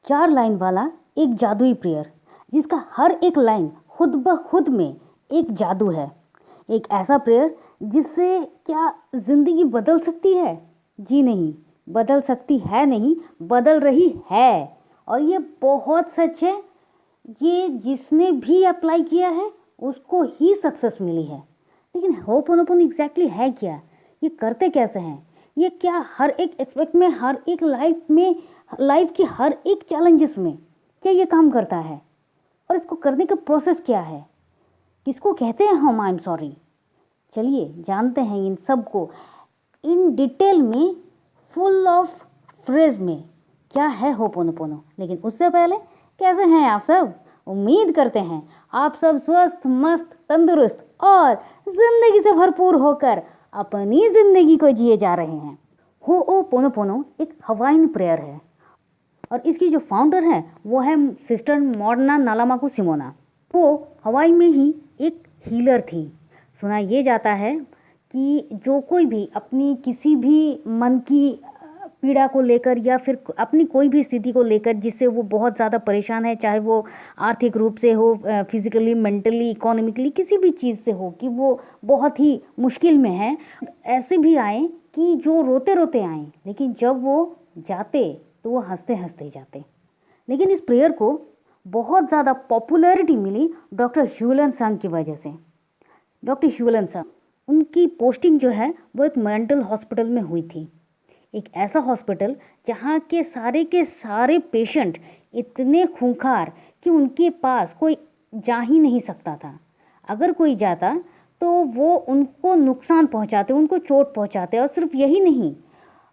4 line वाला एक जादुई प्रेयर जिसका हर एक लाइन खुद ब खुद में एक जादू है। एक ऐसा प्रेयर जिससे क्या ज़िंदगी बदल सकती है? जी नहीं, बदल सकती है नहीं, बदल रही है। और ये बहुत सच है। ये जिसने भी अप्लाई किया है उसको ही सक्सेस मिली है। लेकिन होपोनोपोनो एग्जैक्टली है क्या? ये करते कैसे हैं? ये क्या हर एक एस्पेक्ट में, हर एक लाइफ की हर एक चैलेंजेस में क्या ये काम करता है? और इसको करने का प्रोसेस क्या है? किसको कहते हैं हम आई एम सॉरी? चलिए जानते हैं इन सब को इन डिटेल में, फुल ऑफ फ्रेज में क्या है होपोनोपोनो। लेकिन उससे पहले कैसे हैं आप सब? उम्मीद करते हैं आप सब स्वस्थ, मस्त, तंदुरुस्त और जिंदगी से भरपूर होकर अपनी जिंदगी को जिए जा रहे हैं। होपोनोपोनो एक हवाइन प्रेयर है और इसकी जो फाउंडर है वो है सिस्टर मॉडर्ना नालामाकू सिमोना। वो हवाई में ही एक हीलर थी। सुना ये जाता है कि जो कोई भी अपनी किसी भी मन की पीड़ा को लेकर या फिर अपनी कोई भी स्थिति को लेकर जिससे वो बहुत ज़्यादा परेशान है, चाहे वो आर्थिक रूप से हो, फिजिकली, मेंटली, इकोनॉमिकली, किसी भी चीज़ से हो, कि वो बहुत ही मुश्किल में है, ऐसे भी आए कि जो रोते रोते आए, लेकिन जब वो जाते तो वो हंसते हंसते जाते। लेकिन इस प्रेयर को बहुत ज़्यादा पॉपुलैरिटी मिली डॉक्टर ह्यूलन सांग की वजह से। डॉक्टर ह्यूलन सांग, उनकी पोस्टिंग जो है वो एक मेंटल हॉस्पिटल में हुई थी। एक ऐसा हॉस्पिटल जहाँ के सारे पेशेंट इतने खूंखार कि उनके पास कोई जा ही नहीं सकता था। अगर कोई जाता तो वो उनको नुकसान पहुँचाते, उनको चोट पहुँचाते, और सिर्फ यही नहीं,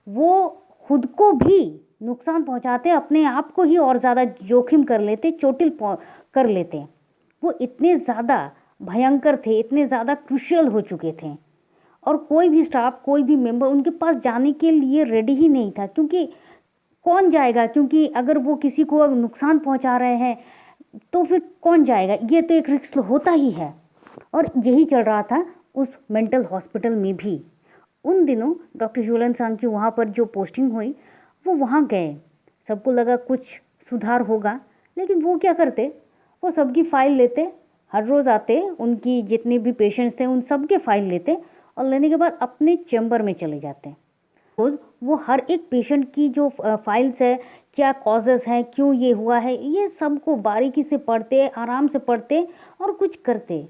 वो खुद को भी नुकसान पहुँचाते, अपने आप को ही और ज़्यादा जोखिम कर लेते, चोटिल कर लेते। वो इतने ज़्यादा भयंकर थे, इतने ज़्यादा क्रूशियल हो चुके थे, और कोई भी स्टाफ, कोई भी मेंबर उनके पास जाने के लिए रेडी ही नहीं था। क्योंकि कौन जाएगा? क्योंकि अगर वो किसी को नुकसान पहुंचा रहे हैं तो फिर कौन जाएगा? ये तो एक रिस्क होता ही है। और यही चल रहा था उस मेंटल हॉस्पिटल में भी। उन दिनों डॉक्टर ह्यूलन सांग की वहाँ पर जो पोस्टिंग हुई, वो वहाँ गए। सबको लगा कुछ सुधार होगा, लेकिन वो क्या करते, वो सबकी फ़ाइल लेते, हर रोज़ आते, उनकी जितने भी पेशेंट्स थे उन सब के फ़ाइल लेते और लेने के बाद अपने चैम्बर में चले जाते। रोज़ वो हर एक पेशेंट की जो फाइल्स है, क्या कॉजेज़ हैं, क्यों ये हुआ है, ये सबको बारीकी से पढ़ते, आराम से पढ़ते और कुछ करते।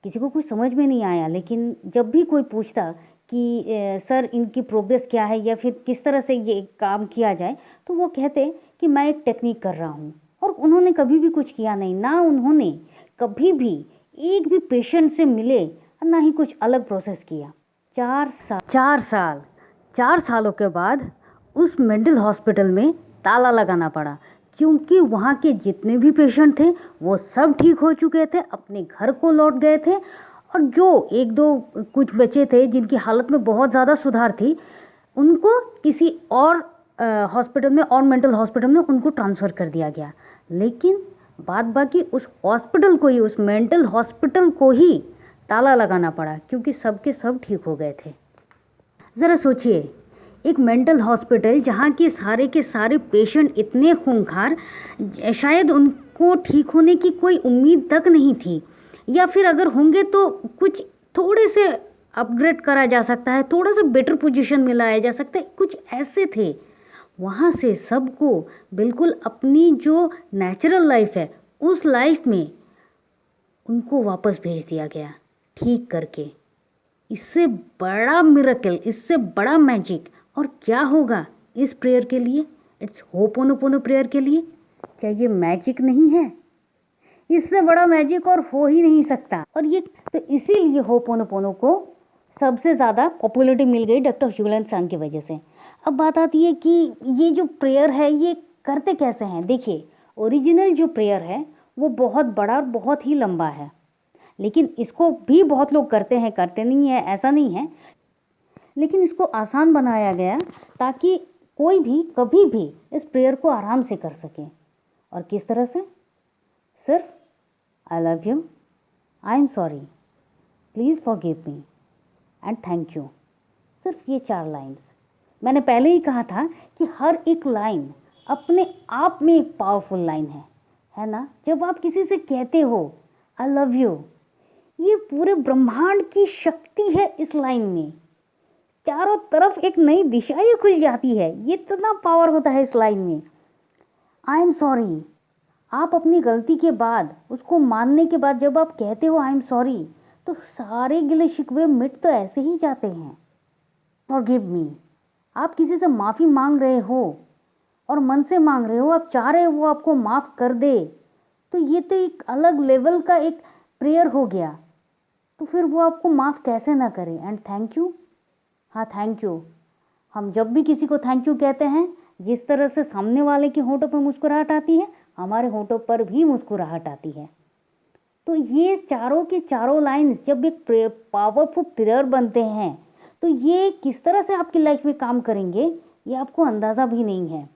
किसी को कुछ समझ में नहीं आया, लेकिन जब भी कोई पूछता कि सर इनकी प्रोग्रेस क्या है या फिर किस तरह से ये काम किया जाए, तो वो कहते कि मैं एक टेक्निक कर रहा हूँ। और उन्होंने कभी भी कुछ किया नहीं, ना उन्होंने कभी भी एक भी पेशेंट से मिले, ना ही कुछ अलग प्रोसेस किया। 4 सालों के बाद उस मेंटल हॉस्पिटल में ताला लगाना पड़ा, क्योंकि वहाँ के जितने भी पेशेंट थे वो सब ठीक हो चुके थे, अपने घर को लौट गए थे। और जो एक दो कुछ बचे थे जिनकी हालत में बहुत ज़्यादा सुधार थी, उनको किसी और हॉस्पिटल में और मेंटल हॉस्पिटल में उनको ट्रांसफ़र कर दिया गया। लेकिन बाद बाकी उस हॉस्पिटल को ही, उस मेंटल हॉस्पिटल को ही ताला लगाना पड़ा, क्योंकि सबके सब ठीक हो गए थे। ज़रा सोचिए, एक मेंटल हॉस्पिटल जहाँ के सारे पेशेंट इतने खूंखार, शायद उनको ठीक होने की कोई उम्मीद तक नहीं थी, या फिर अगर होंगे तो कुछ थोड़े से अपग्रेड करा जा सकता है, थोड़ा सा बेटर पोजीशन में लाया जा सकता है, कुछ ऐसे थे। वहाँ से सबको बिल्कुल अपनी जो नेचुरल लाइफ है उस लाइफ में उनको वापस भेज दिया गया, ठीक करके। इससे बड़ा मिरेकल, इससे बड़ा मैजिक और क्या होगा इस प्रेयर के लिए, इट्स होपोनोपोनो प्रेयर के लिए? क्या ये मैजिक नहीं है? इससे बड़ा मैजिक और हो ही नहीं सकता। और ये तो इसीलिए होपोनोपोनो को सबसे ज़्यादा पॉपुलरिटी मिल गई डॉक्टर ह्यूलन सांग की वजह से। अब बात आती है कि ये जो प्रेयर है ये करते कैसे हैं। देखिए, ओरिजिनल जो प्रेयर है वो बहुत बड़ा और बहुत ही लंबा है, लेकिन इसको भी बहुत लोग करते हैं, करते नहीं है ऐसा नहीं है, लेकिन इसको आसान बनाया गया ताकि कोई भी कभी भी इस प्रेयर को आराम से कर सके। और किस तरह से? सिर्फ I love you, I am sorry, please forgive me and thank you. सिर्फ ये 4 लाइन्स। मैंने पहले ही कहा था कि हर एक लाइन अपने आप में एक पावरफुल लाइन है ना। जब आप किसी से कहते हो आई लव यू, ये पूरे ब्रह्मांड की शक्ति है इस लाइन में। चारों तरफ एक नई दिशाएं खुल जाती है, ये इतना पावर होता है इस लाइन में। आई एम सॉरी, आप अपनी गलती के बाद, उसको मानने के बाद जब आप कहते हो आई एम सॉरी, तो सारे गिले शिकवे मिट तो ऐसे ही जाते हैं। फॉरगिव मी, आप किसी से माफ़ी मांग रहे हो और मन से मांग रहे हो, आप चाह रहे हो वो आपको माफ़ कर दे, तो ये तो एक अलग लेवल का एक प्रेयर हो गया। तो फिर वो आपको माफ़ कैसे ना करे। एंड थैंक यू, हाँ थैंक यू, हम जब भी किसी को थैंक यू कहते हैं, जिस तरह से सामने वाले के होंठों पर मुस्कुराहट आती है, हमारे होंठों पर भी मुस्कुराहट आती है। तो ये चारों के चारों लाइन्स जब एक पावरफुल प्रेयर बनते हैं, तो ये किस तरह से आपकी लाइफ में काम करेंगे, ये आपको अंदाज़ा भी नहीं है।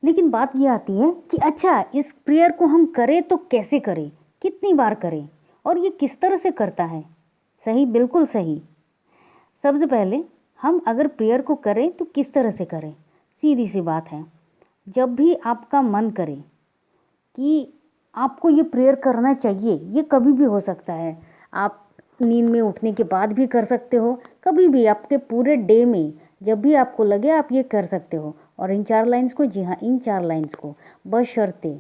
लेकिन बात ये आती है कि अच्छा, इस प्रेयर को हम करें तो कैसे करें, कितनी बार करें, और ये किस तरह से करता है। सही, बिल्कुल सही। सबसे पहले हम अगर प्रेयर को करें तो किस तरह से करें। सीधी सी बात है, जब भी आपका मन करे कि आपको ये प्रेयर करना चाहिए, ये कभी भी हो सकता है। आप नींद में उठने के बाद भी कर सकते हो, कभी भी आपके पूरे डे में जब भी आपको लगे आप ये कर सकते हो। और इन 4 लाइन्स को, जी हाँ, इन 4 लाइन्स को बशर्ते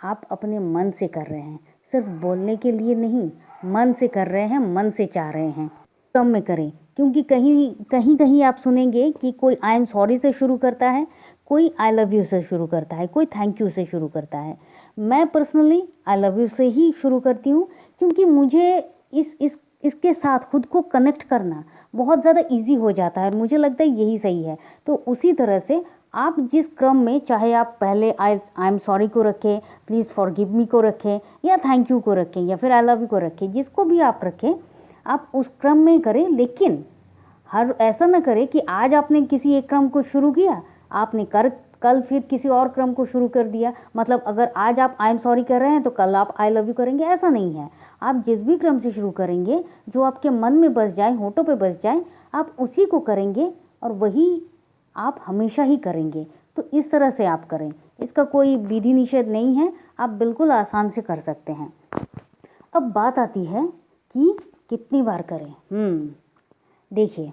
आप अपने मन से कर रहे हैं, सिर्फ बोलने के लिए नहीं, मन से कर रहे हैं, मन से चाह रहे हैं। क्रम में करें, क्योंकि कहीं आप सुनेंगे कि कोई आई एम सॉरी से शुरू करता है, कोई आई लव यू से शुरू करता है, कोई थैंक यू से शुरू करता है। मैं पर्सनली आई लव यू से ही शुरू करती हूँ, क्योंकि मुझे इसके साथ खुद को कनेक्ट करना बहुत ज़्यादा इजी हो जाता है और मुझे लगता है यही सही है। तो उसी तरह से आप जिस क्रम में, चाहे आप पहले आई एम सॉरी को रखें, प्लीज़ फॉरगिव मी को रखें, या थैंक यू को रखें, या फिर आई लव यू को रखें, जिसको भी आप रखें, आप उस क्रम में करें। लेकिन हर ऐसा ना करें कि आज आपने किसी एक क्रम को शुरू किया, आपने कल फिर किसी और क्रम को शुरू कर दिया। मतलब अगर आज आप आई एम सॉरी कर रहे हैं तो कल आप आई लव यू करेंगे, ऐसा नहीं है। आप जिस भी क्रम से शुरू करेंगे, जो आपके मन में बस जाए, होठों पे बस जाए, आप उसी को करेंगे और वही आप हमेशा ही करेंगे। तो इस तरह से आप करें, इसका कोई विधि निषेध नहीं है, आप बिल्कुल आसान से कर सकते हैं। अब बात आती है कि कितनी बार करें। देखिए,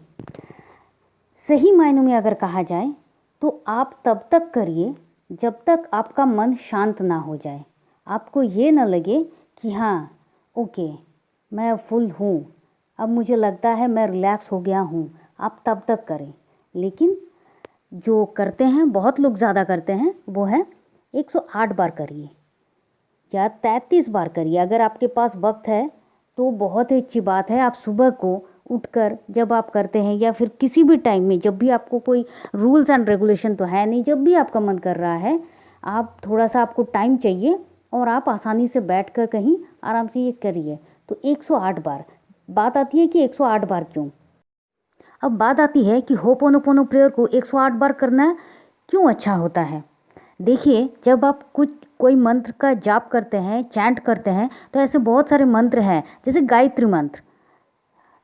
सही मायनों में अगर कहा जाए तो आप तब तक करिए जब तक आपका मन शांत ना हो जाए, आपको ये ना लगे कि हाँ ओके, मैं फुल हूँ, अब मुझे लगता है मैं रिलैक्स हो गया हूँ। आप तब तक करें। लेकिन जो करते हैं, बहुत लोग ज़्यादा करते हैं, वो है 108 बार करिए या 33 बार करिए। अगर आपके पास वक्त है तो बहुत ही अच्छी बात है। आप सुबह को उठकर जब आप करते हैं, या फिर किसी भी टाइम में, जब भी आपको कोई रूल्स एंड रेगुलेशन तो है नहीं, जब भी आपका मन कर रहा है, आप थोड़ा सा, आपको टाइम चाहिए और आप आसानी से बैठकर कहीं आराम से ये करिए। तो 108 बार। बात आती है कि 108 बार क्यों। अब बात आती है कि होपोनोपोनो प्रेयर को 108 बार करना क्यों अच्छा होता है। देखिए, जब आप कोई मंत्र का जाप करते हैं, चैंट करते हैं, तो ऐसे बहुत सारे मंत्र हैं, जैसे गायत्री मंत्र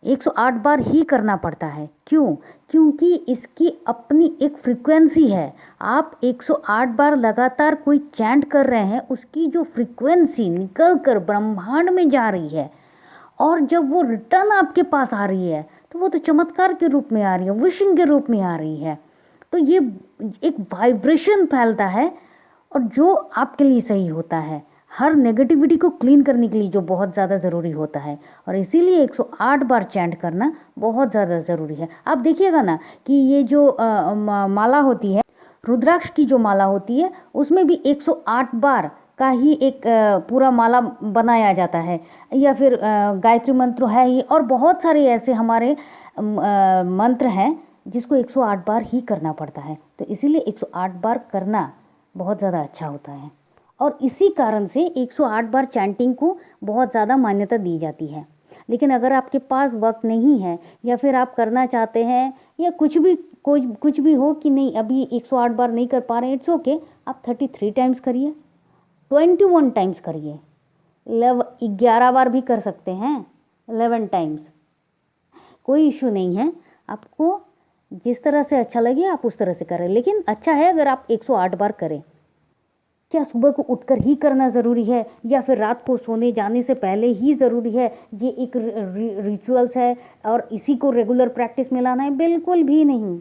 108 बार ही करना पड़ता है। क्यों? क्योंकि इसकी अपनी एक फ्रीक्वेंसी है। आप 108 बार लगातार कोई चैंट कर रहे हैं, उसकी जो फ्रीक्वेंसी निकल कर ब्रह्मांड में जा रही है, और जब वो रिटर्न आपके पास आ रही है तो वो तो चमत्कार के रूप में आ रही है, विशिंग के रूप में आ रही है। तो ये एक वाइब्रेशन फैलता है, और जो आपके लिए सही होता है, हर नेगेटिविटी को क्लीन करने के लिए जो बहुत ज़्यादा ज़रूरी होता है। और इसीलिए 108 बार चैंट करना बहुत ज़्यादा ज़रूरी है। आप देखिएगा ना कि ये जो माला होती है, रुद्राक्ष की जो माला होती है, उसमें भी 108 बार का ही एक पूरा माला बनाया जाता है। या फिर गायत्री मंत्र है ही, और बहुत सारे ऐसे हमारे मंत्र हैं जिसको 108 बार ही करना पड़ता है। तो इसीलिए 108 बार करना बहुत ज़्यादा अच्छा होता है, और इसी कारण से 108 बार चैंटिंग को बहुत ज़्यादा मान्यता दी जाती है। लेकिन अगर आपके पास वक्त नहीं है, या फिर आप करना चाहते हैं, या कुछ भी हो कि नहीं अभी 108 बार नहीं कर पा रहे हैं, इट्स ओके, आप 33 टाइम्स करिए, 21 टाइम्स करिए, 11 बार भी कर सकते हैं, 11 टाइम्स, कोई इशू नहीं है। आपको जिस तरह से अच्छा लगे आप उस तरह से करें, लेकिन अच्छा है अगर आप 108 बार करें। क्या सुबह को उठकर ही करना ज़रूरी है या फिर रात को सोने जाने से पहले ही ज़रूरी है? ये एक रिचुअल्स है और इसी को रेगुलर प्रैक्टिस में लाना है? बिल्कुल भी नहीं।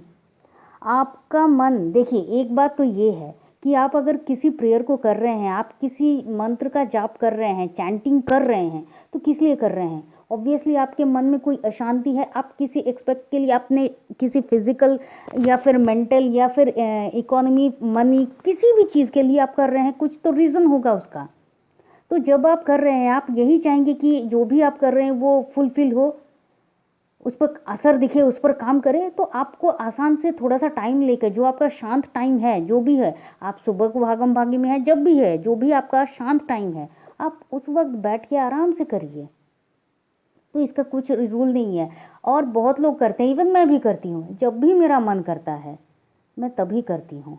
आपका मन, देखिए एक बात तो ये है कि आप अगर किसी प्रेयर को कर रहे हैं, आप किसी मंत्र का जाप कर रहे हैं, चैंटिंग कर रहे हैं, तो किस लिए कर रहे हैं? ऑब्वियसली आपके मन में कोई अशांति है, आप किसी एक्सपेक्ट के लिए, आपने किसी फिजिकल या फिर मेंटल या फिर इकोनॉमी, मनी, किसी भी चीज़ के लिए आप कर रहे हैं, कुछ तो रीज़न होगा उसका। तो जब आप कर रहे हैं, आप यही चाहेंगे कि जो भी आप कर रहे हैं वो फुलफिल हो, उस पर असर दिखे, उस पर काम करें। तो आपको आसान से थोड़ा सा टाइम लेकर, जो आपका शांत टाइम है, जो भी है, आप सुबह को भागम भागी में है, जब भी है, जो भी आपका शांत टाइम है, आप उस वक्त बैठ के आराम से करिए। तो इसका कुछ रूल नहीं है। और बहुत लोग करते हैं, इवन मैं भी करती हूँ, जब भी मेरा मन करता है मैं तभी करती हूँ,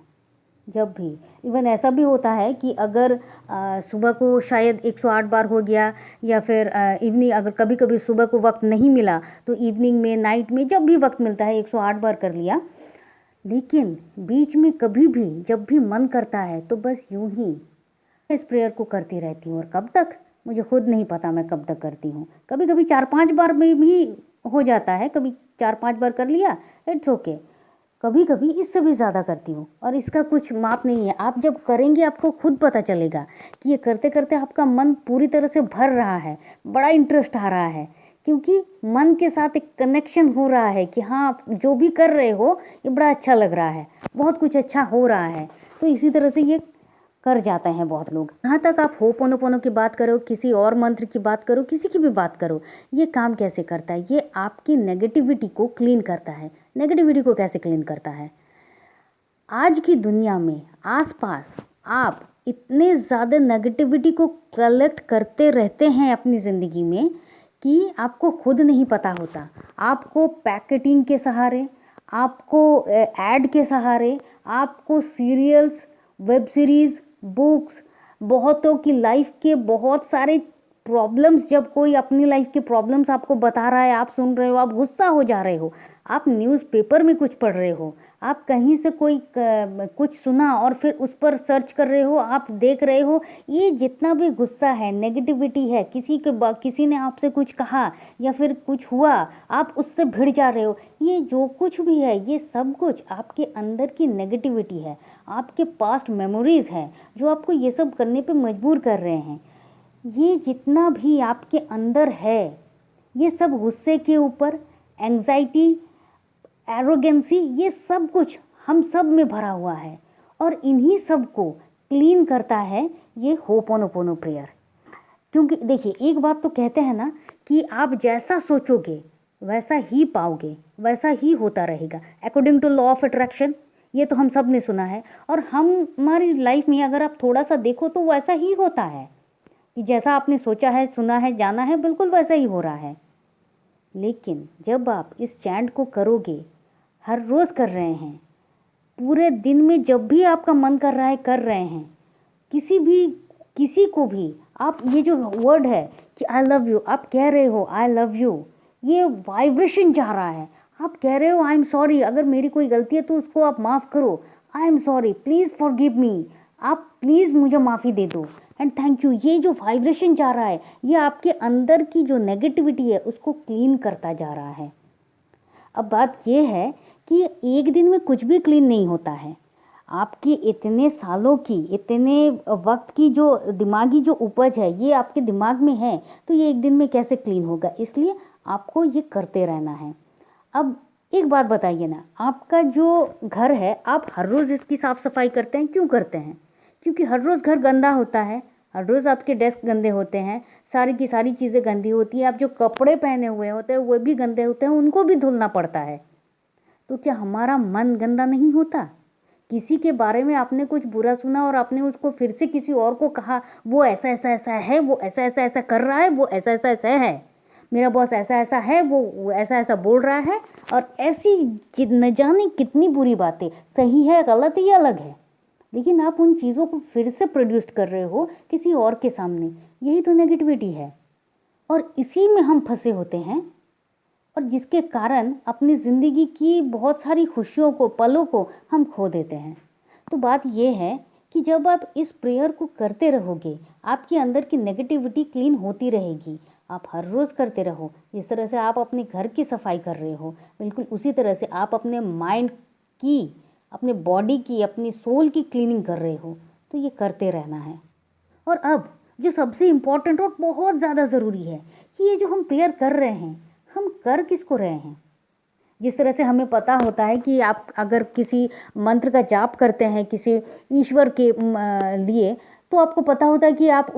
जब भी। इवन ऐसा भी होता है कि अगर सुबह को शायद 108 बार हो गया, या फिर इवनिंग, अगर कभी कभी सुबह को वक्त नहीं मिला तो इवनिंग में, नाइट में, जब भी वक्त मिलता है 108 बार कर लिया। लेकिन बीच में कभी भी जब भी मन करता है तो बस यूं ही इस प्रेयर को करती रहती हूँ। और कब तक, मुझे खुद नहीं पता मैं कब तक करती हूँ। कभी कभी 4-5 बार में भी हो जाता है, कभी 4-5 बार कर लिया, इट्स ओके। कभी कभी इससे भी ज़्यादा करती हूँ, और इसका कुछ माप नहीं है। आप जब करेंगे आपको खुद पता चलेगा कि ये करते करते आपका मन पूरी तरह से भर रहा है, बड़ा इंटरेस्ट आ रहा है, क्योंकि मन के साथ एक कनेक्शन हो रहा है कि हाँ आप जो भी कर रहे हो ये बड़ा अच्छा लग रहा है, बहुत कुछ अच्छा हो रहा है। तो इसी तरह से ये कर जाते हैं बहुत लोग। यहाँ तक आप होपोनोपोनो की बात करो, किसी और मंत्र की बात करो, किसी की भी बात करो, ये काम कैसे करता है? ये आपकी नेगेटिविटी को क्लीन करता है। नेगेटिविटी को कैसे क्लीन करता है? आज की दुनिया में आसपास आप इतने ज़्यादा नेगेटिविटी को कलेक्ट करते रहते हैं अपनी ज़िंदगी में कि आपको खुद नहीं पता होता। आपको पैकेटिंग के सहारे, आपको ऐड के सहारे, आपको सीरियल्स, वेब सीरीज़, बुक्स, बहुतों की लाइफ के बहुत सारे प्रॉब्लम्स, जब कोई अपनी लाइफ के प्रॉब्लम्स आपको बता रहा है, आप सुन रहे हो, आप गुस्सा हो जा रहे हो, आप न्यूज़पेपर में कुछ पढ़ रहे हो, आप कहीं से कोई कुछ सुना और फिर उस पर सर्च कर रहे हो, आप देख रहे हो, ये जितना भी गुस्सा है, नेगेटिविटी है, किसी ने आपसे कुछ कहा या फिर कुछ हुआ, आप उससे भिड़ जा रहे हो, ये जो कुछ भी है ये सब कुछ आपके अंदर की नेगेटिविटी है, आपके पास्ट मेमोरीज़ हैं जो आपको ये सब करने पे मजबूर कर रहे हैं। ये जितना भी आपके अंदर है, ये सब गुस्से के ऊपर, एंग्जाइटी, एरोगेंसी, ये सब कुछ हम सब में भरा हुआ है, और इन्हीं सब को क्लीन करता है ये होपोनोपोनो प्रेयर। क्योंकि देखिए एक बात तो कहते हैं ना कि आप जैसा सोचोगे वैसा ही पाओगे, वैसा ही होता रहेगा, according to law of attraction. ये तो हम सब ने सुना है, और हमारी लाइफ में अगर आप थोड़ा सा देखो तो वैसा ही होता है कि जैसा आपने सोचा है, सुना है, जाना है, बिल्कुल वैसा ही हो रहा है। लेकिन जब आप इस चैंट को करोगे, हर रोज़ कर रहे हैं, पूरे दिन में जब भी आपका मन कर रहा है कर रहे हैं, किसी को भी आप ये जो वर्ड है कि आई लव यू, आप कह रहे हो आई लव यू, ये वाइब्रेशन जा रहा है। आप कह रहे हो आई एम सॉरी, अगर मेरी कोई गलती है तो उसको आप माफ़ करो, I am sorry, please forgive me, आप प्लीज़ मुझे माफ़ी दे दो, एंड थैंक यू। ये जो वाइब्रेशन जा रहा है ये आपके अंदर की जो नेगेटिविटी है उसको क्लीन करता जा रहा है। अब बात ये है कि एक दिन में कुछ भी क्लीन नहीं होता है। आपकी इतने सालों की, इतने वक्त की जो दिमागी जो उपज है ये आपके दिमाग में है, तो ये एक दिन में कैसे क्लीन होगा? इसलिए आपको ये करते रहना है। अब एक बात बताइए ना, आपका जो घर है आप हर रोज़ इसकी साफ़ सफाई करते हैं, क्यों करते हैं? क्योंकि हर रोज़ घर गंदा होता है, हर रोज़ आपके डेस्क गंदे होते हैं, सारी की सारी चीज़ें गंदी होती हैं, आप जो कपड़े पहने हुए होते हैं वो भी गंदे होते हैं, उनको भी धुलना पड़ता है। तो क्या हमारा मन गंदा नहीं होता? किसी के बारे में आपने कुछ बुरा सुना और आपने उसको फिर से किसी और को कहा, वो ऐसा ऐसा ऐसा है, वो ऐसा ऐसा ऐसा कर रहा है, वो ऐसा ऐसा ऐसा है, मेरा बॉस ऐसा ऐसा है, वो ऐसा ऐसा बोल रहा है, और ऐसी न जाने कितनी बुरी बातें, सही है गलत ये अलग है, लेकिन आप उन चीज़ों को फिर से प्रोड्यूस कर रहे हो किसी और के सामने। यही तो नेगेटिविटी है, और इसी में हम फंसे होते हैं, और जिसके कारण अपनी ज़िंदगी की बहुत सारी खुशियों को, पलों को हम खो देते हैं। तो बात ये है कि जब आप इस प्रेयर को करते रहोगे, आपके अंदर की नेगेटिविटी क्लीन होती रहेगी। आप हर रोज़ करते रहो। जिस तरह से आप अपने घर की सफाई कर रहे हो, बिल्कुल उसी तरह से आप अपने माइंड की, अपने बॉडी की, अपनी सोल की क्लीनिंग कर रहे हो। तो ये करते रहना है। और अब जो सबसे इम्पोर्टेंट और बहुत ज़्यादा ज़रूरी है कि ये जो हम प्रेयर कर रहे हैं, हम कर किसको रहे हैं। जिस तरह से हमें पता होता है कि आप अगर किसी मंत्र का जाप करते हैं किसी ईश्वर के लिए, तो आपको पता होता है कि आप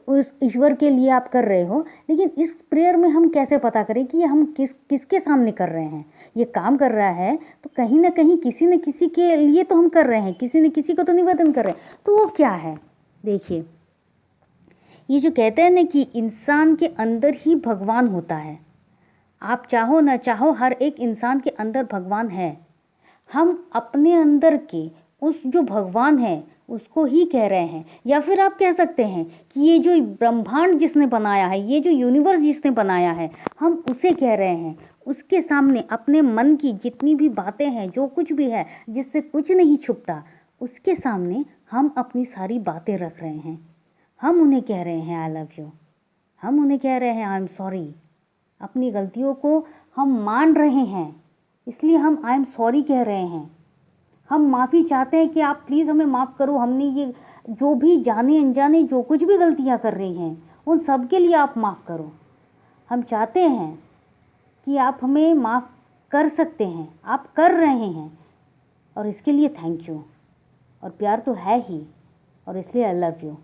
उस ईश्वर के लिए आप कर रहे हो। लेकिन इस प्रेयर में हम कैसे पता करें कि ये हम किसके सामने कर रहे हैं। ये काम कर रहा है तो कहीं ना कहीं किसी न किसी के लिए तो हम कर रहे हैं, किसी न किसी को तो निवेदन कर रहे हैं। तो वो क्या है, देखिए, ये जो कहते हैं ना कि इंसान के अंदर ही भगवान होता है। आप चाहो ना चाहो, हर एक इंसान के अंदर भगवान है। हम अपने अंदर के उस जो भगवान है उसको ही कह रहे हैं। या फिर आप कह सकते हैं कि ये जो ब्रह्मांड जिसने बनाया है, ये जो यूनिवर्स जिसने बनाया है, हम उसे कह रहे हैं। उसके सामने अपने मन की जितनी भी बातें हैं, जो कुछ भी है जिससे कुछ नहीं छुपता, उसके सामने हम अपनी सारी बातें रख रहे हैं। हम उन्हें कह रहे हैं आई लव यू, हम उन्हें कह रहे हैं आई एम सॉरी। अपनी गलतियों को हम मान रहे हैं, इसलिए हम आई एम सॉरी कह रहे हैं। हम माफ़ी चाहते हैं कि आप प्लीज़ हमें माफ़ करो। हमने ये जो भी जाने अनजाने जो कुछ भी गलतियां कर रही हैं, उन सब के लिए आप माफ़ करो। हम चाहते हैं कि आप हमें माफ़ कर सकते हैं, आप कर रहे हैं, और इसके लिए थैंक यू। और प्यार तो है ही, और इसलिए आई लव यू।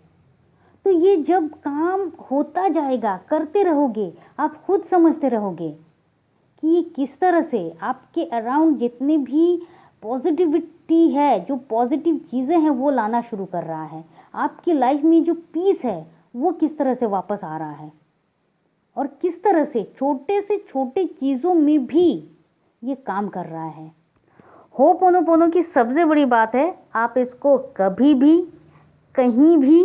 तो ये जब काम होता जाएगा, करते रहोगे, आप खुद समझते रहोगे कि ये किस तरह से आपके अराउंड जितने भी पॉजिटिविटी है, जो पॉजिटिव चीज़ें हैं वो लाना शुरू कर रहा है। आपकी लाइफ में जो पीस है वो किस तरह से वापस आ रहा है, और किस तरह से छोटे से छोटे चीज़ों में भी ये काम कर रहा है। होपोनोपोनो की सबसे बड़ी बात है, आप इसको कभी भी, कहीं भी,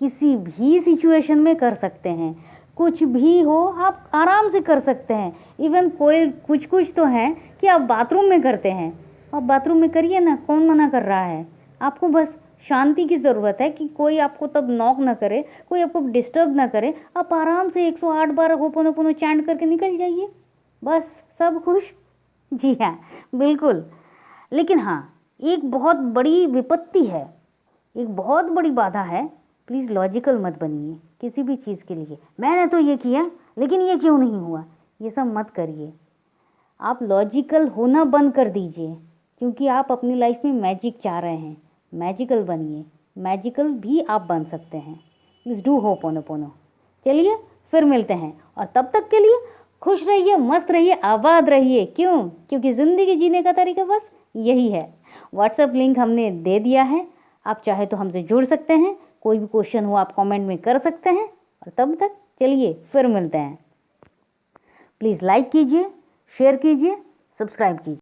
किसी भी सिचुएशन में कर सकते हैं। कुछ भी हो आप आराम से कर सकते हैं। इवन कोई कुछ तो हैं कि आप बाथरूम में करते हैं, आप बाथरूम में करिए ना, कौन मना कर रहा है। आपको बस शांति की ज़रूरत है कि कोई आपको तब नॉक ना करे, कोई आपको डिस्टर्ब ना करे। आप आराम से 108 बार होपोनोपोनो चैंट करके निकल जाइए, बस सब खुश। जी हाँ, बिल्कुल। लेकिन हाँ, एक बहुत बड़ी विपत्ति है, एक बहुत बड़ी बाधा है। प्लीज़ लॉजिकल मत बनिए किसी भी चीज़ के लिए। मैंने तो ये किया लेकिन ये क्यों नहीं हुआ, ये सब मत करिए। आप लॉजिकल होना बंद कर दीजिए, क्योंकि आप अपनी लाइफ में मैजिक चाह रहे हैं। मैजिकल बनिए, मैजिकल भी आप बन सकते हैं। Please do ho'oponopono. चलिए फिर मिलते हैं, और तब तक के लिए खुश रहिए, मस्त रहिए, आबाद रहिए। क्यों? क्योंकि ज़िंदगी जीने का तरीका बस यही है। व्हाट्सएप लिंक हमने दे दिया है, आप चाहे तो हमसे जुड़ सकते हैं। कोई भी क्वेश्चन हो आप कमेंट में कर सकते हैं। और तब तक चलिए फिर मिलते हैं। प्लीज़ लाइक कीजिए, शेयर कीजिए, सब्सक्राइब कीजिए।